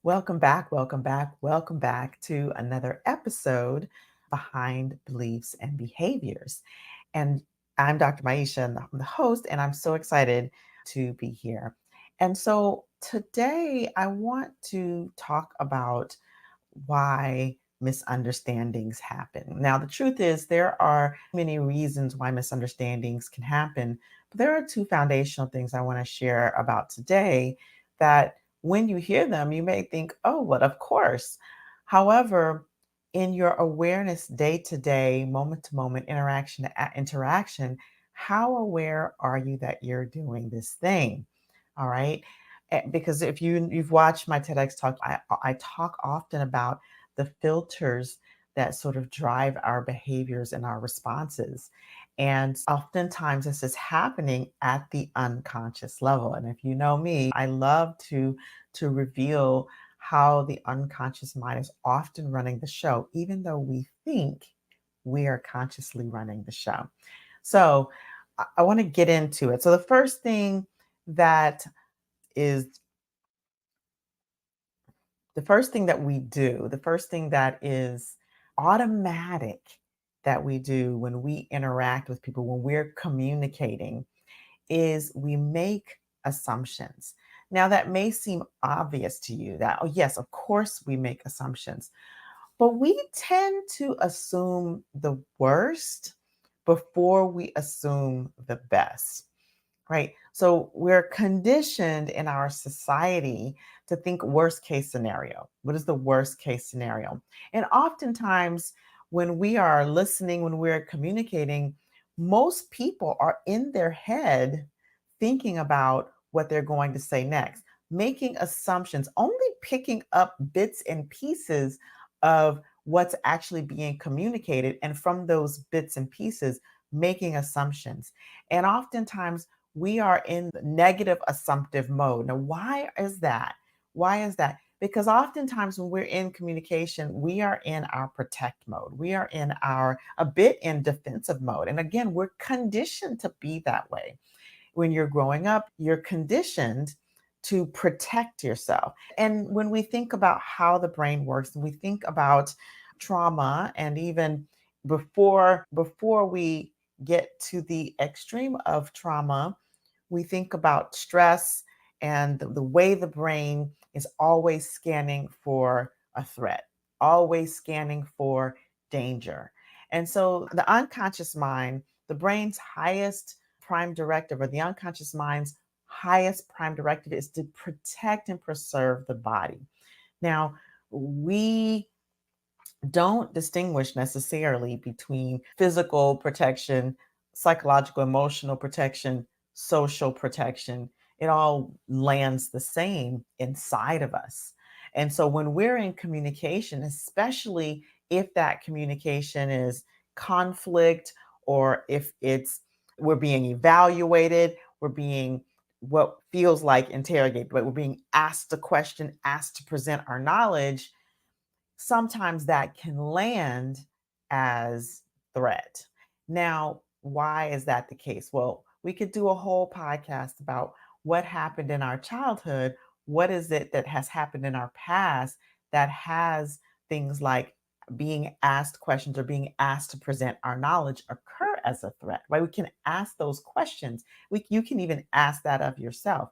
Welcome back, welcome back, welcome back to another episode Behind Beliefs and Behaviors. And I'm Dr. Maisha, and I'm the host, and I'm so excited to be here. And so today I want to talk about why misunderstandings happen. Now, the truth is, there are many reasons why misunderstandings can happen, but there are two foundational things I want to share about today that when you hear them, you may think, oh, well, of course. However, in your awareness day to day, moment to moment, interaction to interaction, how aware are you that you're doing this thing? All right. Because if you've watched my TEDx talk, I talk often about the filters that sort of drive our behaviors and our responses. And oftentimes this is happening at the unconscious level. And if you know me, I love to reveal how the unconscious mind is often running the show, even though we think we are consciously running the show. So I want to get into it. So the first thing that is the first thing that we do, the first thing that is automatic that we do when we interact with people, when we're communicating, is we make assumptions. Now, that may seem obvious to you that, oh, yes, of course we make assumptions, but we tend to assume the worst before we assume the best. Right. So we're conditioned in our society to think worst case scenario. What is the worst case scenario? And oftentimes, when we are listening, when we're communicating, most people are in their head thinking about what they're going to say next, making assumptions, only picking up bits and pieces of what's actually being communicated. And from those bits and pieces, making assumptions. And oftentimes, we are in the negative assumptive mode. Now, why is that? Why is that? Because oftentimes when we're in communication, we are in our protect mode. We are in our a bit in defensive mode. And again, we're conditioned to be that way. When you're growing up, you're conditioned to protect yourself. And when we think about how the brain works, and we think about trauma, and even before we get to the extreme of trauma, we think about stress and the way the brain is always scanning for a threat, always scanning for danger. And so the unconscious mind, the brain's highest prime directive, or the unconscious mind's highest prime directive, is to protect and preserve the body. Now, we don't distinguish necessarily between physical protection, psychological, emotional protection, social protection. It all lands the same inside of us. And so when we're in communication, especially if that communication is conflict, or if it's we're being evaluated, we're being what feels like interrogated, but we're being asked a question, asked to present our knowledge, sometimes that can land as threat. Now, why is that the case? Well, we could do a whole podcast about what happened in our childhood. What is it that has happened in our past that has things like being asked questions or being asked to present our knowledge occur as a threat, right? We can ask those questions. You can even ask that of yourself.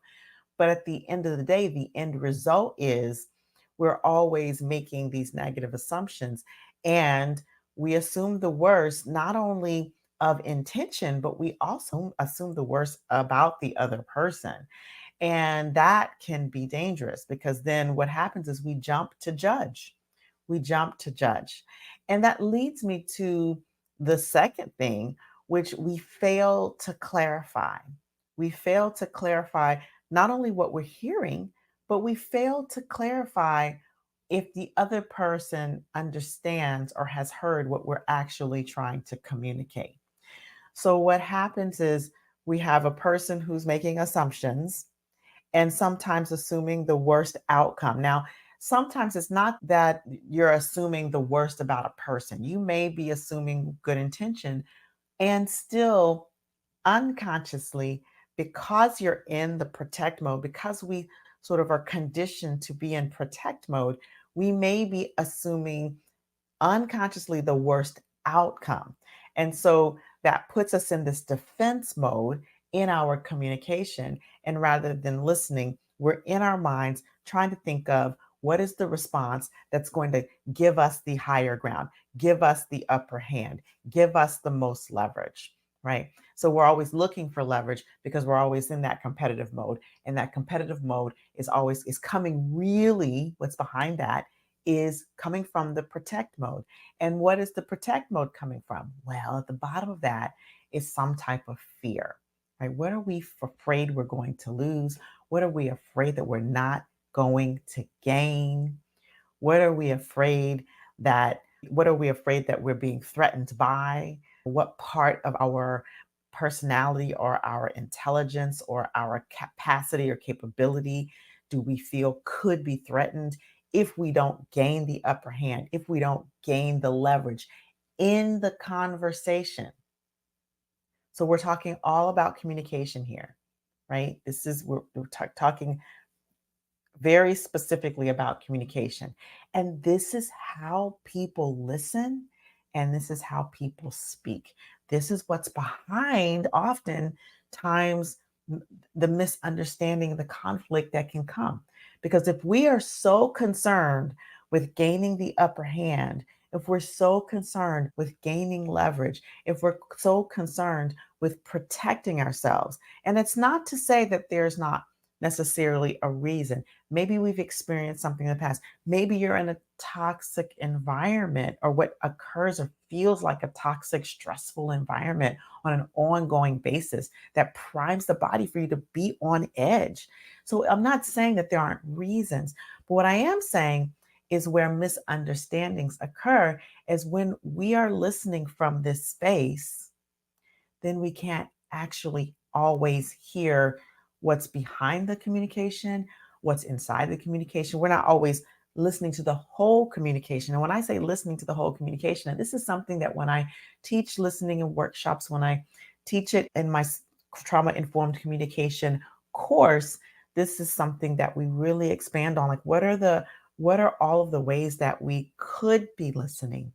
But at the end of the day, the end result is we're always making these negative assumptions. And we assume the worst, not only of intention, but we also assume the worst about the other person. And that can be dangerous, because then what happens is we jump to judge. We jump to judge. And that leads me to the second thing, which we fail to clarify. We fail to clarify not only what we're hearing, but we fail to clarify if the other person understands or has heard what we're actually trying to communicate. So, what happens is we have a person who's making assumptions and sometimes assuming the worst outcome. Now, sometimes it's not that you're assuming the worst about a person. You may be assuming good intention and still unconsciously, because you're in the protect mode, because we sort of are conditioned to be in protect mode, we may be assuming unconsciously the worst outcome. And so that puts us in this defense mode in our communication. And rather than listening, we're in our minds trying to think of what is the response that's going to give us the higher ground, give us the upper hand, give us the most leverage, right? So we're always looking for leverage because we're always in that competitive mode. And that competitive mode is coming really, what's behind that is coming from the protect mode. And what is the protect mode coming from? Well, at the bottom of that is some type of fear, right? What are we afraid we're going to lose? What are we afraid that we're not going to gain? What are we afraid that what are we afraid that we're being threatened by? What part of our personality or our intelligence or our capacity or capability do we feel could be threatened if we don't gain the upper hand, if we don't gain the leverage in the conversation? So we're talking all about communication here, right? This is we're talking very specifically about communication. And this is how people listen and this is how people speak. This is what's behind oftentimes the misunderstanding, the conflict that can come. Because if we are so concerned with gaining the upper hand, if we're so concerned with gaining leverage, if we're so concerned with protecting ourselves, and it's not to say that there's not necessarily a reason. Maybe we've experienced something in the past. Maybe you're in a toxic environment or what occurs or feels like a toxic, stressful environment on an ongoing basis that primes the body for you to be on edge. So I'm not saying that there aren't reasons, but what I am saying is where misunderstandings occur is when we are listening from this space, then we can't actually always hear what's behind the communication, what's inside the communication. We're not always listening to the whole communication. And when I say listening to the whole communication, and this is something that when I teach listening in workshops, when I teach it in my trauma informed communication course, this is something that we really expand on. Like, what are all of the ways that we could be listening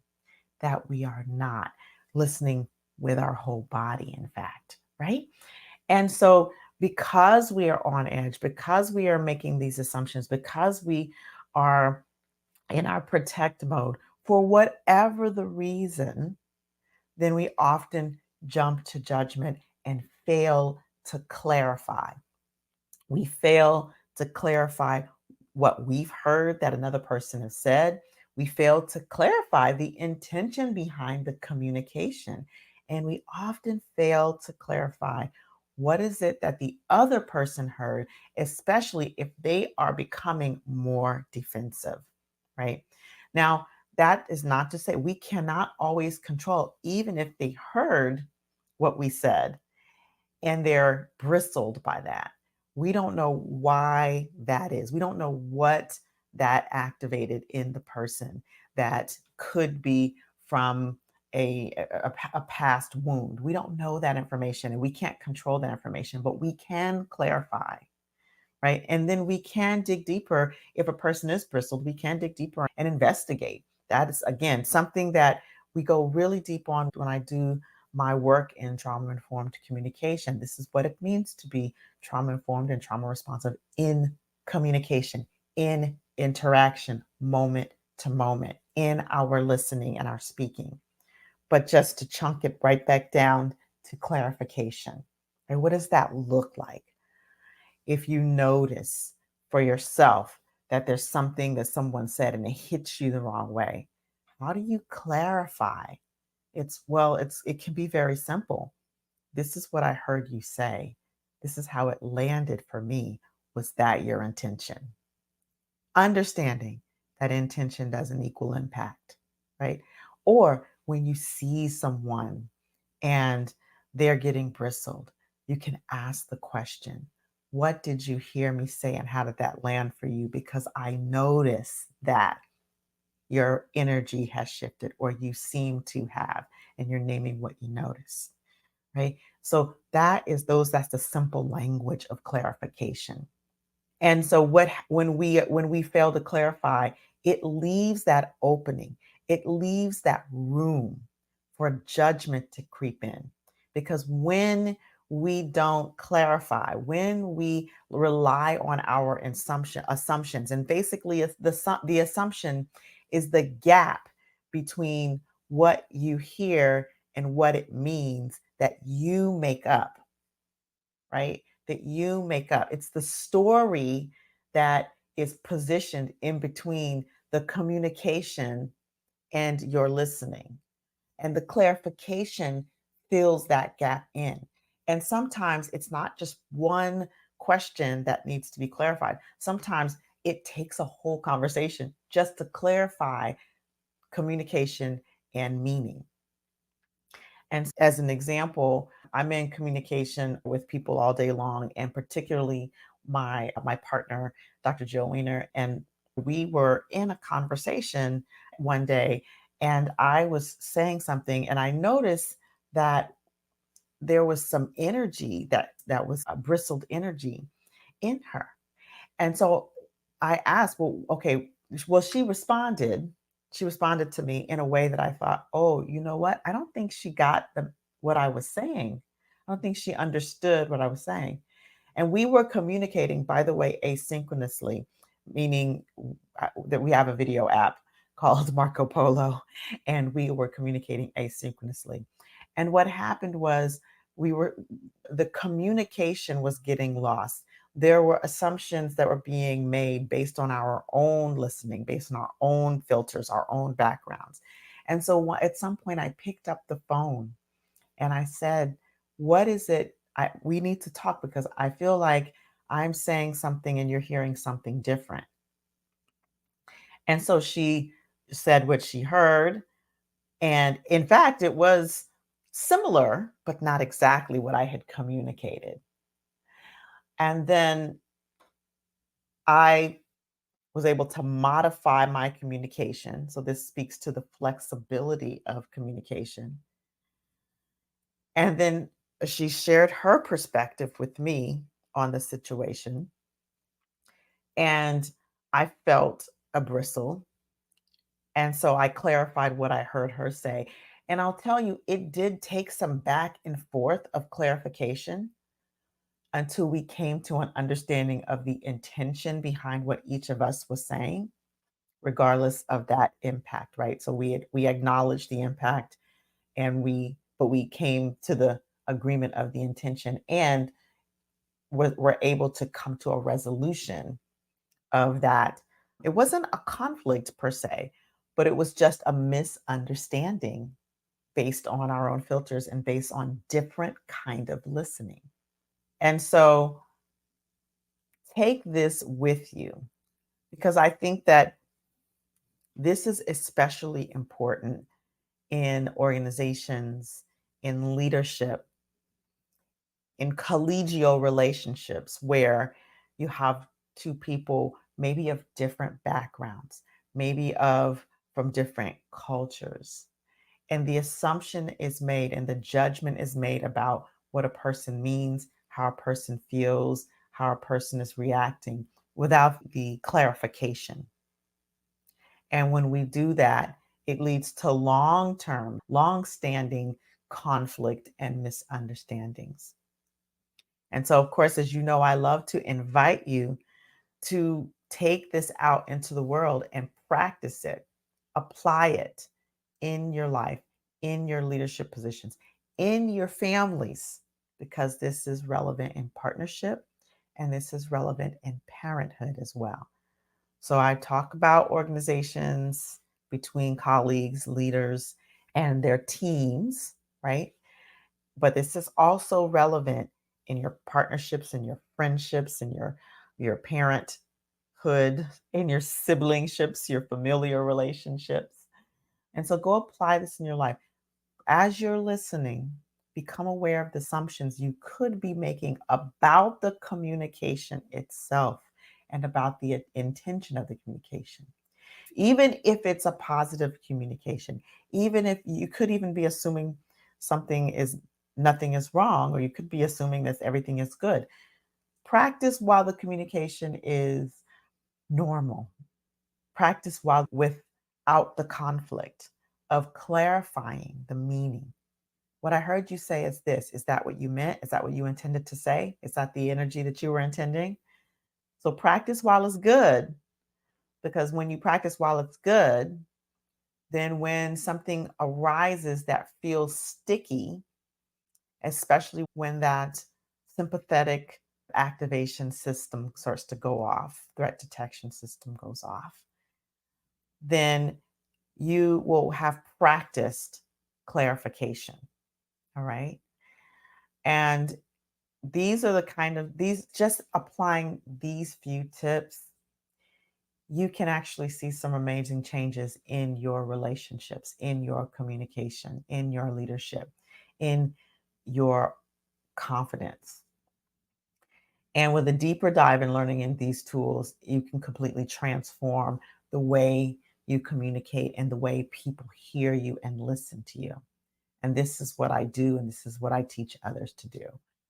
that we are not listening with our whole body, in fact, right? And so, because we are on edge, because we are making these assumptions, because we are in our protect mode, for whatever the reason, then we often jump to judgment and fail to clarify. We fail to clarify what we've heard that another person has said. We fail to clarify the intention behind the communication. And we often fail to clarify what is it that the other person heard, especially if they are becoming more defensive, right? Now, that is not to say we cannot always control, even if they heard what we said and they're bristled by that. We don't know why that is. We don't know what that activated in the person that could be from a past wound. We don't know that information and we can't control that information, but we can clarify, right? And then we can dig deeper. If a person is bristled, we can dig deeper and investigate. That is, again, something that we go really deep on when I do my work in trauma informed communication. This is what it means to be trauma informed and trauma responsive in communication, in interaction, moment to moment, in our listening and our speaking. But just to chunk it right back down to clarification. And what does that look like? If you notice for yourself that there's something that someone said and it hits you the wrong way, how do you clarify? It can be very simple. This is what I heard you say. This is how it landed for me. Was that your intention? Understanding that intention doesn't equal impact, right? Or when you see someone and they're getting bristled, you can ask the question, what did you hear me say and how did that land for you? Because I notice that your energy has shifted or you seem to have, and you're naming what you notice, right? So that's the simple language of clarification. And so when we fail to clarify, it leaves that opening. It leaves that room for judgment to creep in. Because when we don't clarify, when we rely on our assumptions, and basically the assumption is the gap between what you hear and what it means that you make up, right? That you make up. It's the story that is positioned in between the communication and your listening. And the clarification fills that gap in. And sometimes it's not just one question that needs to be clarified. Sometimes it takes a whole conversation just to clarify communication and meaning. And as an example, I'm in communication with people all day long, and particularly my partner, Dr. Jill Weiner, and we were in a conversation one day, and I was saying something, and I noticed that there was some energy that was a bristled energy in her. And so I asked, well, okay, well, she responded to me in a way that I thought, oh, you know what? I don't think she got what I was saying. I don't think she understood what I was saying. And we were communicating, by the way, asynchronously, meaning that we have a video app called Marco Polo, and we were communicating asynchronously. And what happened was we were the communication was getting lost. There were assumptions that were being made based on our own listening, based on our own filters, our own backgrounds. And so at some point, I picked up the phone and I said, "What is it? We need to talk because I feel like I'm saying something and you're hearing something different." And so she said what she heard. And in fact, it was similar, but not exactly what I had communicated. And then I was able to modify my communication. So this speaks to the flexibility of communication. And then she shared her perspective with me on the situation. And I felt a bristle. And so I clarified what I heard her say. And I'll tell you, it did take some back and forth of clarification until we came to an understanding of the intention behind what each of us was saying, regardless of that impact, right? So we acknowledged the impact, and we came to the agreement of the intention, and were able to come to a resolution of that. It wasn't a conflict per se, but it was just a misunderstanding based on our own filters and based on different kind of listening. And so take this with you, because I think that this is especially important in organizations, in leadership, in collegial relationships where you have two people maybe of different backgrounds, maybe of from different cultures. And the assumption is made and the judgment is made about what a person means, how a person feels, how a person is reacting without the clarification. And when we do that, it leads to long term, long standing conflict and misunderstandings. And so, of course, as you know, I love to invite you to take this out into the world and practice it, apply it in your life, in your leadership positions, in your families, because this is relevant in partnership and this is relevant in parenthood as well. So I talk about organizations between colleagues, leaders, and their teams, right? But this is also relevant in your partnerships, in your friendships, in your parenthood, in your siblingships, your familiar relationships. And so go apply this in your life. As you're listening, become aware of the assumptions you could be making about the communication itself and about the intention of the communication. Even if it's a positive communication, even if you could even be assuming something is nothing is wrong, or you could be assuming that everything is good. Practice while the communication is normal. Practice while without the conflict of clarifying the meaning. What I heard you say is this. Is that what you meant? Is that what you intended to say? Is that the energy that you were intending? So practice while it's good, because when you practice while it's good, then when something arises that feels sticky, especially when that sympathetic activation system starts to go off, threat detection system goes off, then you will have practiced clarification. All right. And these are the kind of these just applying these few tips, you can actually see some amazing changes in your relationships, in your communication, in your leadership, in your confidence. And with a deeper dive in learning in these tools, you can completely transform the way you communicate and the way people hear you and listen to you. And this is what I do, and this is what I teach others to do.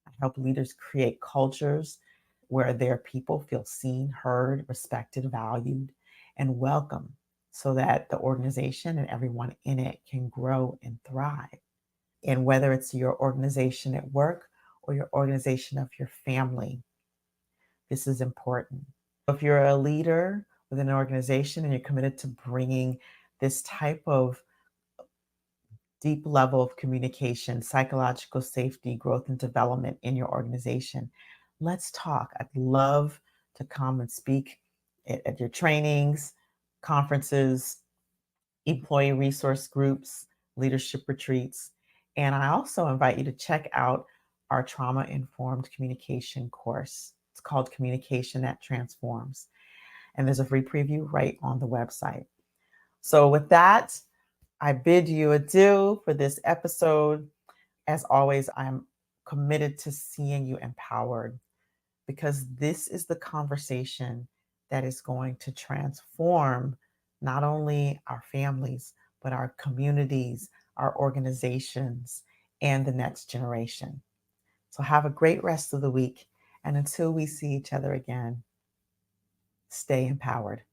I help leaders create cultures where their people feel seen, heard, respected, valued, and welcome so that the organization and everyone in it can grow and thrive. And whether it's your organization at work or your organization of your family, this is important. If you're a leader within an organization and you're committed to bringing this type of deep level of communication, psychological safety, growth, and development in your organization, let's talk. I'd love to come and speak at your trainings, conferences, employee resource groups, leadership retreats. And I also invite you to check out our trauma informed communication course. It's called Communication That Transforms. And there's a free preview right on the website. So, with that, I bid you adieu for this episode. As always, I'm committed to seeing you empowered, because this is the conversation that is going to transform not only our families, but our communities, our organizations, and the next generation. So have a great rest of the week. And until we see each other again, stay empowered.